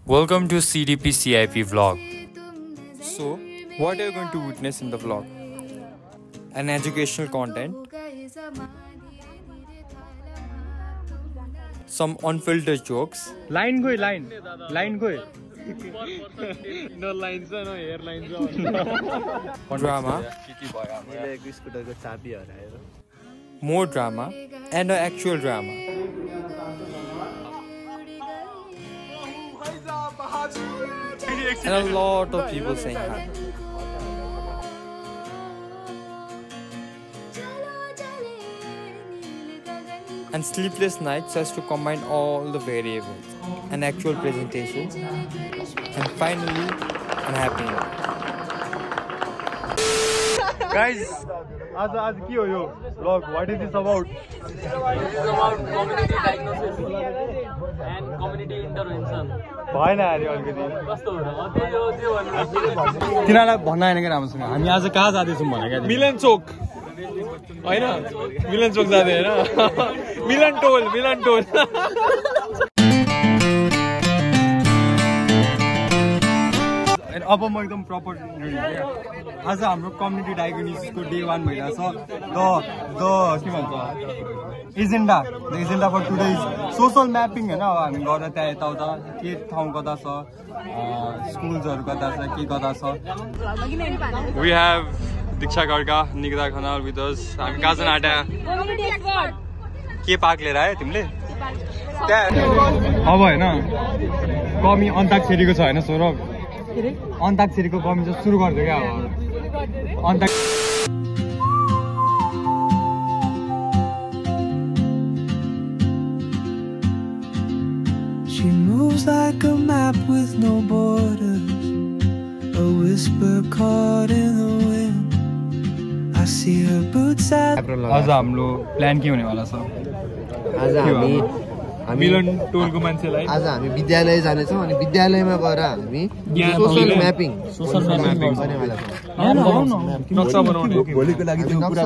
Welcome to CDP CIP vlog. So, what are you going to witness in the vlog? An educational content, some unfiltered jokes, Line go. No lines, no airlines. drama, more drama, and an actual drama. And a lot of people saying hi. And sleepless nights just to combine all the variables, an actual presentation, and finally, an happy ending. Guys, आज के हो यो vlog? What is this about? This is about community diagnosis and community intervention. भएन यार यो अलिकति कस्तो हो र त्यो भन्नु तिनीहरूलाई भन्न आएन कि राम्रोसँग हामी आज कहाँ जाँदैछौँ भने क्या मिलन चोक हैन मिलन चोक जाँदै हैन मिलन टोल अब म एकदम प्रपर आज हाम्रो कम्युनिटी डायग्नोसिसको डे 1 भइरहेछ द के भन्छ agenda for today is social mapping हैन अब हामी गएर त्यहाँ यताउता के ठाउँ कता छ स्कुल्सहरू कता छ के कता छ We have Diksha Garga, Nikita Khanal with us. हामी कहाँ जान आँटा के पाक लिएर आयो तिमीले अब हैन कमी अन्ताक्षरीको छ हैन सौरभ अन्ताक्षरीको कमी चाहिँ सुरु गर्छ क्या अब She moves like a map with no borders, a whisper caught in the wind. I see her boots at आज हाम्रो प्लान के हुनेवाला छ आज हामी मिलन टोलको मान्छेलाई आज हामी विद्यालय जानेछौँ अनि विद्यालयमा गएर हामी सोशल म्यापिङ गर्नेवाला छौँ नक्सा बनाउने भोलिको लागि त्यो कुरा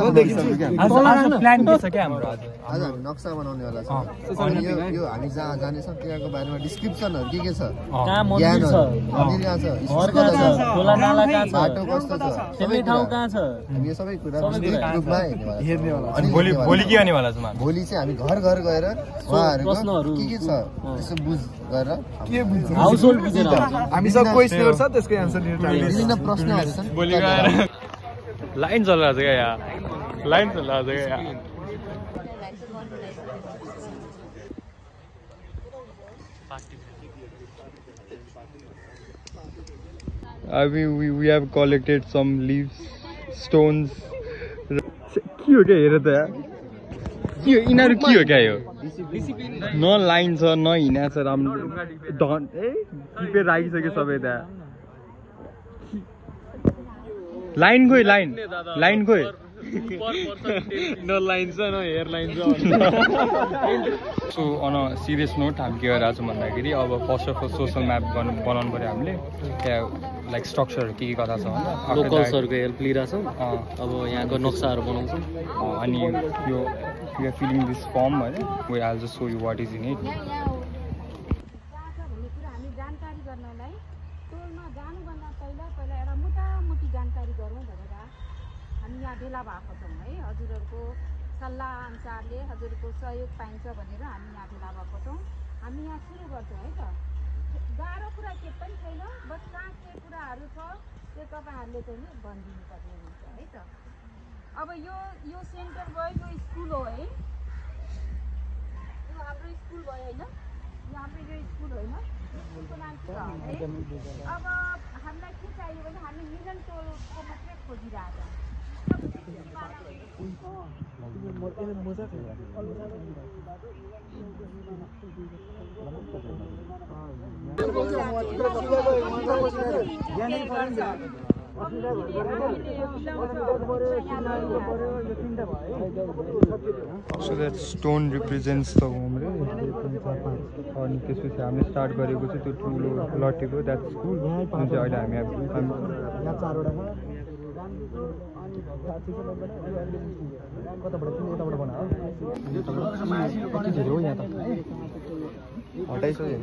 प्लान के छ क्या हाम्रो आज हामी नक्सा बनाउनेवाला छौँ अनि यो हामी जहाँ जानेछौँ त्यहाँको बारेमा डिस्क्रिप्सनहरू के छ कहाँ मन्दिर छ मन्दिर कहाँ छ घर कहाँ छ खोला नाला कहाँ छ बाटो कस्तो छ खेल्ने ठाउँ कहाँ छ हामी यो सबै कुरा विस्तृत रूपमा हेर्नेवाला अनि भोलि के गर्नेवाला छौँ भोलि चाहिँ हामी घर घर गएर उहाँहरूको के छ त्यसो बुझ गरेर के बुझ्छ हाउस होल्ड बुझेर हामी सब क्वेशनहरु छ त्यसको आन्सर दिन विभिन्न प्रश्नहरू छन् भोलि गएर लाइन चलिरहेको छ क्या यहाँ लाइन चलिरहेको छ क्या यहाँ we have collected some leaves, stones. के हो क्या हेर त यार के हो यिनीहरू के हो क्या यो न लाइन छ न हिँडा छ राम्रो टिपेर राखिसक्यो सबै त्यहाँ लाइन गयो नो लाइन छ नो एयरलाइन छ सो अन सिरियस नोट हामी के गरिरहेको छौँ भन्दाखेरि अब first of all social map बनाउनु पऱ्यो हामीले त्यहाँ लाइक स्ट्रक्चरहरू के कता छ होइन लोकल्सहरूको हेल्प लिइरहेछौँ अब यहाँको नक्साहरू बनाउँछौँ अनि यो we are filling this form होइन we all just so you what is in it भेला भएको छौँ है हजुरहरूको सल्लाह अनुसारले हजुरको सहयोग पाइन्छ भनेर हामी यहाँ भेला भएको छौँ हामी यहाँ सुरु गर्छौँ है त गाह्रो कुरा के पनि छैन बस कहाँ के कुराहरू छ त्यो तपाईँहरूले चाहिँ भनिदिनु पर्ने हुन्छ है त अब यो सेन्टर भयो यो स्कुल हो है यो हाम्रो स्कुल भयो होइन यो हाम्रो यो स्कुल होइन स्कुलको नाम के हो है अब हामीलाई के चाहियो भने हामी मिलन टोलको मात्रै खोजिरहेको So that stone represents the home रे अनि त्यसपछि हामीले स्टार्ट गरेको चाहिँ त्यो ठुलो लट्टेको द्याट स्कुल जुन चाहिँ अहिले हामी यहाँ चारवटा कताबाट यताबाट बनायो हो यहाँ त हटाइसक्यो हैन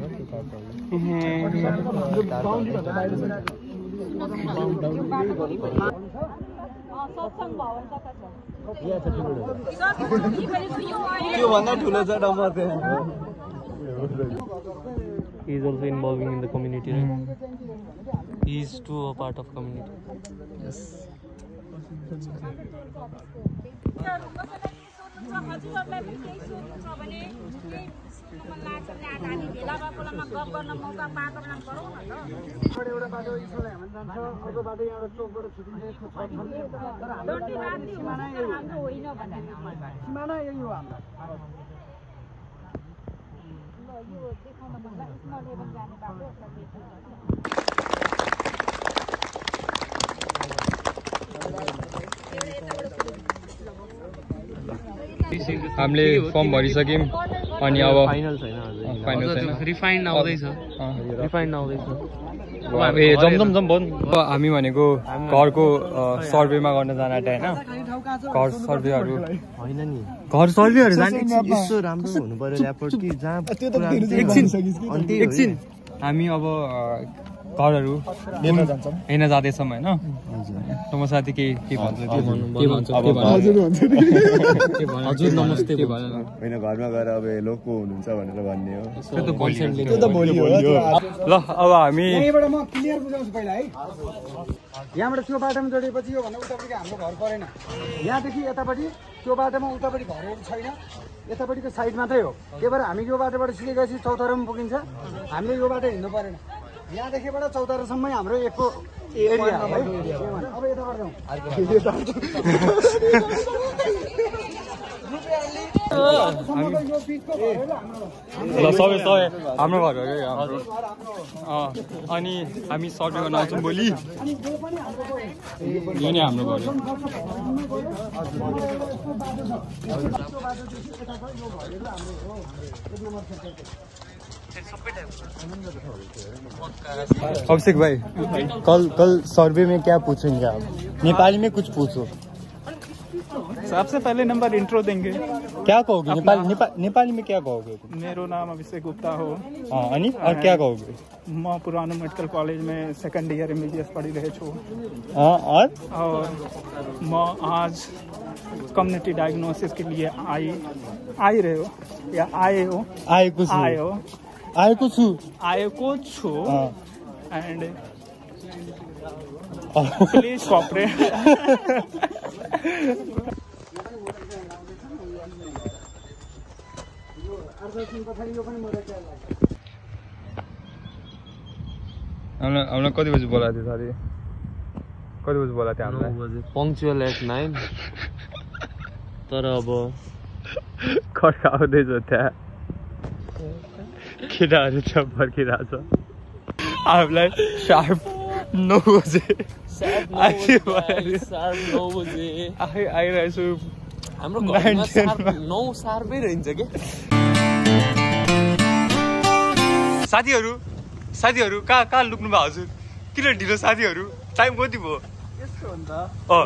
सत्संग भवन कता छ त्यो भन्दा ठुलो छ डम्बर चाहिँ He is also involving in the community, right? He is too a part of community. Yes. हजुरहरूलाई पनि केही सोध्नु छ भने केही सोध्नु मन लाग्छ भने हामी भेला भएकोमा गफ गर्न मौका पाएको बेला गरौँ न त एउटा बाटो इस्रोलाई हामी जान्छ अर्को बाटो यहाँबाट चोकबाट छुटिन्छ डन्डी राति हाम्रो होइन भन्ने सिमाना यही हो हाम्रो यो देखाउन भन्दा स्मल हेभन जाने बाटो हामीले फर्म भरिसक्यौँ अनि अब फाइनल छैन रिफाइन्ड आउँदैछ ए जम हामी भनेको घरको सर्वेमा गर्न जान आँटे होइन घर सर्वेहरू हैन नि घर सर्वेहरू जाने यस्तो राम्रो हुनु पर्यो ल्यापटप कि जहाँ एकछिन हामी अब घरहरू हेर्न जाँदैछौँ होइन म साथी के भन्छ हजुर नमस्ते होइन घरमा गएर अब लोकको हुनुहुन्छ भनेर भन्ने हो ल अब हामी यहीँबाट म क्लियर बुझाउँछु पहिला है यहाँबाट त्यो बाटोमा जोडेपछि यो भन्दा उतापट्टि हाम्रो घर परेन यहाँदेखि यतापट्टि त्यो बाटोमा उतापट्टि घरहरू छैन यतापट्टिको साइड मात्रै हो त्यही भएर हामी यो बाटोबाट सिधै गएपछि चौतारामा पुगिन्छ हामीले यो बाटो हिँड्नु परेन यहाँदेखिबाट चौतारासम्मै हाम्रो एकको एरिया है अब यताबाट जाउँ ल सबै हाम्रो घर हो क्या हाम्रो अनि हामी सर्वे गर्न आउँछौँ भोलि यो नै हाम्रो घर अभिषेक भाई कल सर्वे में क्या पूछेंगे आप नेपाली में कुछ पूछो सबसे पहले नंबर इंट्रो देंगे क्या कहोगे नेपाली में क्या कहोगे मेरो नाम अभिषेक गुप्ता हो अनि और क्या कहोगे म पुरानो मेडिकल कॉलेज में सेकंड ईयर एमबीबीएस पढ़ी रहे छु और म आज कम्युनिटी डायग्नोसिस के लिए आई रहे हो या आएको छु एंड प्लीज कोऑपरेट हामीलाई कति बजी बोलाएको थियो साथी कति बजी बोलाएको थियो हामीलाई पङ्क्चुअल एट 9 तर अब खड्का आउँदैछ त्यहाँ केटाहरू छ फर्किरहेछ हामीलाई शार्प 9 बजे आइरहेछु हाम्रो 9 शार्पै रहन्छ के साथीहरू कहाँ लुक्नु भयो हजुर किन ढिलो साथीहरू टाइम कति भयो यस्तो हुन्छ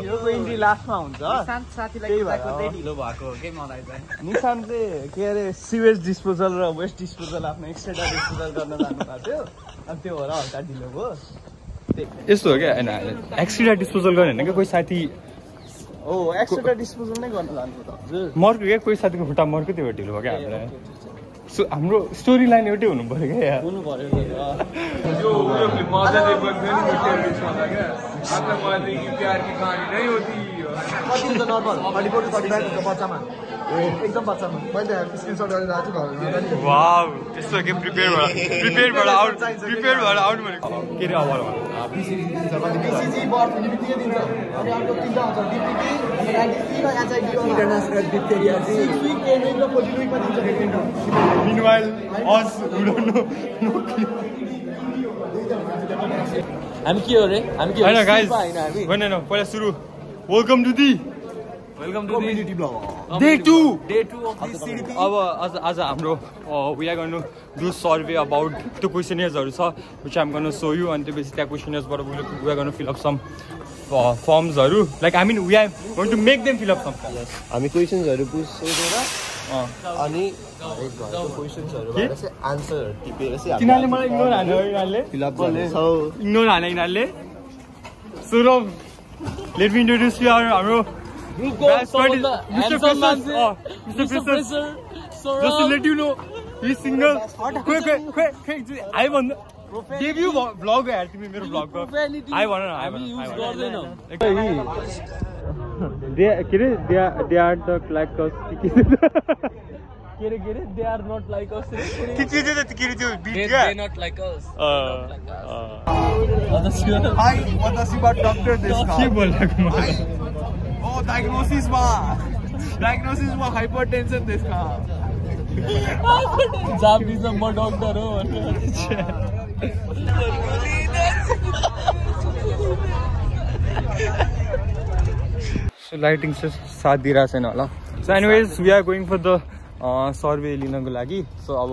हिरोको इन्ट्री लास्टमा हुन्छ निशान्त साथीलाई खोज्दै ढिलो भएको हो के मलाई चाहिँ निशान्तले के अरे सिवेज डिस्पोजल र वेस्ट डिस्पोजल आफ्नो एक्स्ट्रा डिस्पोजल गर्न जानु भएको थियो अनि त्यो भएर हल्का ढिलो भयो यस्तो हो क्या होइन एक्स्ट्रा डिस्पोजल गर्ने होइन क्या कोही साथी हो एक्स्ट्रा डिस्पोजल नै गर्न जानु त हजुर मर्को क्या कोही साथीको खुट्टा मर्को त्यो ढिलो भयो क्या हामीलाई हाम्रो स्टोरी लाइन एउटै हुनु पर्यो क्या हुनु पर्यो कति हुन्छ नर्मल 34 to 35 हुन्छ बच्चामा एकदम बच्चामा मैले स्क्रिनशट गरेर राख्छु घरमा वाउ त्यस्तो के प्रिपेयर भएर आउट भनेको के रे अवर बीसीजी बर्थ लिमिटै दिन्छ अनि अर्को तीनटा हुन्छ डीपीटी अनि एनटीटी र एचआईडी इन्टरनेशनल डिप्थेरिया चाहिँ स्विक एनिङ र पोलिटिक पनि दिन्छ हेर्नु Meanwhile, us who don't know. हामी के हो रे हैन गाइस होइन पहिला सुरु welcome to the community blog day 2 of this CDP अब आज हाम्रो we are going to do survey about त्यो क्वेशनियर्सहरु छ which I am going to show you अनि त्यसपछि त्या क्वेशनियर्सबाट we are going to fill up some फर्म्सहरु like I mean we are going to make them fill up some हामी क्वेशन्सहरु सोधेर अनि हरेक घरको क्वेसन्सहरुबाट चाहिँ आन्सर टिपेर चाहिँ किनले मलाई इग्नोर हान्यो यिनीहरुले फिलअप गर्छौ इग्नोर हाने यिनीहरुले सुरव लेट मी इन्ट्रोड्युस यु हाम्रो Mr. Professor just to let you know he's single quick I want debut vlog yaar timi mero vlog ko I want they are the like us they are not like us They not like us. Hi watashi ba doctor desu ke bolako oh diagnosis ma hypertension desu जाबी म doctor हो So lighting चाहिँ साथ दिइरहेको छैन होला So anyways we are going for the survey लिनको लागि So अब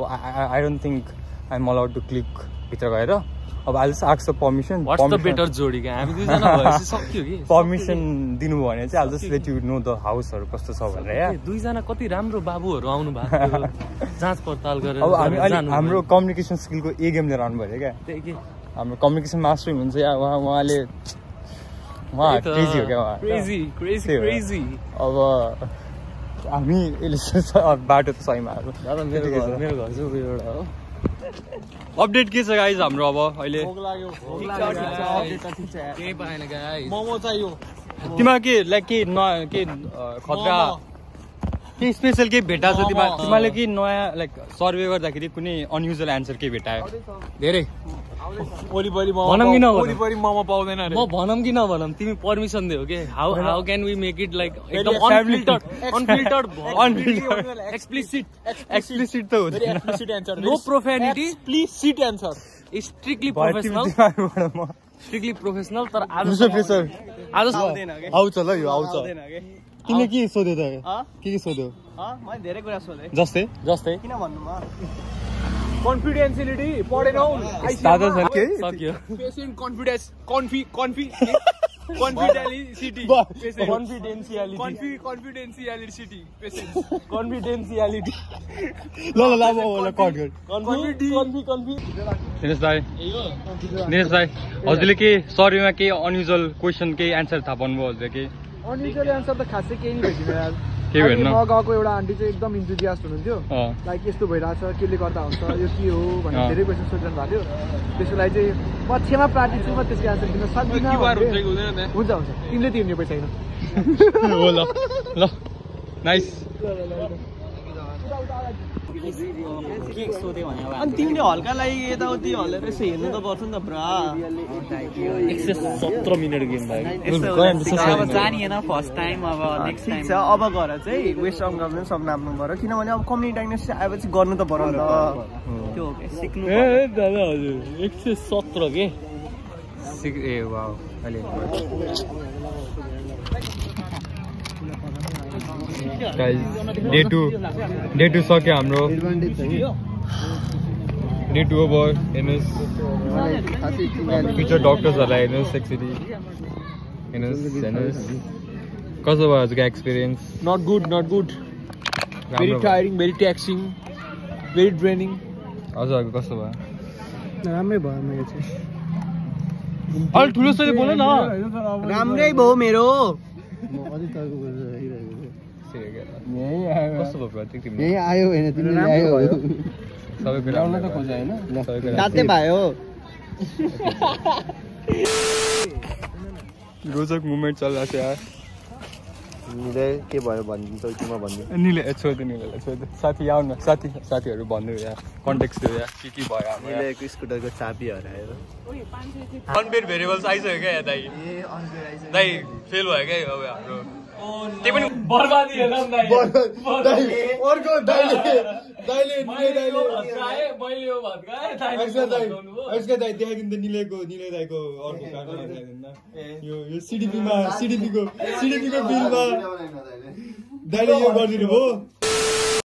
I don't think I'm allowed to click भित्र गएर अब I'll just ask the permission What's the better जोडी के हामी दुई जना भएपछि सक्यो कि permission दिनु भने चाहिँ I'll just let you know the house हरु कस्तो छ भनेर यार दुई जना कति राम्रो बाबुहरु आउनु भएको जाँच पडताल गरेर अब हामी हाम्रो कम्युनिकेसन स्किलको ए गेम लिएर आउनु पर्यो क्या त्यही के हाम्रो कम्युनिकेसन मास्टर हुनुहुन्छ यार उहाँले क्रेजी हो क्या उहाँ क्रेजी अब हामी बाटो त सहीमा मेरो घर चाहिँ एउटा हो अपडेट के छ गाइज हाम्रो अब अहिले केही पाएन गाइज मोमो चाहियो तिमीलाई के लाइक के खतरा के स्पेशल के भेटा छ तिमीले के नयाँ लाइक सर्वे गर्दाखेरि कुनै अनयुजुअल एन्सर के भेटायो धेरै भनौँ कि नभनौँ मोमो पाउँदैन म भनौँ कि नभनौँ तिमी परमिसन दियो के how can we make it like एकदम अनफिल्टर्ड एक्सप्लिसिट त हो no profanity explicit answer strictly professional तर आज आउँछ ल यो आउँछ तिमीले के सोध्यो त के सोध्यो मैले धेरै कुरा सोधे जस्तै किन भन्नु म कन्फिडेन्शियलिटी पढेनौ सक्यो पेशेन्ट कन्फिडेन्शियलिटी ल कट गर दिनेश दाइ हजुरले के सर्वेमा के अनयुजुअल क्वेसन केही एन्सर थाहा पाउनुभयो हजुरले के अनयुजुअल एन्सर त खासै केही नि भेटिन यार के भेट्न म गएको एउटा आन्टी चाहिँ एकदम इन्थुजियास्ट हुनुहुन्थ्यो लाइक यस्तो भइरहेछ केले गर्दा हुन्छ यो के हो भनेर धेरै क्वेसन सोधिरहनु भएको थियो त्यसलाई चाहिँ पक्षमा प्रार्थी छु म त्यसको एन्सर दिन सक्दिनँ हुन्छ तिमीले तिर्ने पैसा छैन हो ल नाइस अनि तिमीले हल्का लागि यताउति हलेर यसो हेर्नु त पर्छ नि त पुरा 117 मिनेट गेम भयो अब जानिएन फर्स्ट टाइम अब नेक्स्ट टाइम छ अब गएर चाहिँ वेस्ट गभर्नमेन्ट सब नाप्नु पर्यो किनभने अब कम्युनिटी डायग्नोसिस आएपछि गर्नु त पर्यो नि त त्यो हो के सिक्नु दादा हजुर 117 के ए वाउ अहिले डे 2 सक्यो हाम्रो डे 2 अब हेर्नुहोस् फ्युचर डक्टर्सहरूलाई हेर्नुहोस् एक्चुली हेर्नुहोस् कस्तो भयो हजुरको experience not good very tiring very taxing very draining हजुरहरूको कस्तो भयो राम्रै भयो मेरो चाहिँ अलि ठुलो सरी बोल न राम्रै भयो मेरो यही आयो होइन तिमीले आयो सबै कुरा आउन त खोजे हैन सबै कुरा साथै भयो रोजक मुभमेन्ट चलिरहेको छ यार निले के भयो भनिदिन्छ तिमीमा भन्नु निले छोड निलेलाई छोड साथी आउन साथीहरु भन्नु यार कन्टेक्स्ट दियो यार के भयो हाम्रो निलेको स्कुटरको चाबी हरायो अनबेड भेरिएबल्स आइसक्यो क्या दाइ ए अनबेड आइसक्यो दाइ फेल भयो क्या अब हाम्रो त्यही पनि बर्बादी हेर्न दाइ अर्को दाइले मैले यो भात खाए दाइ देखाइदिनु त निले दाइको अर्को कार्ड यो सिडिपीको बिलमा दाइले यो गरिदिनु भयो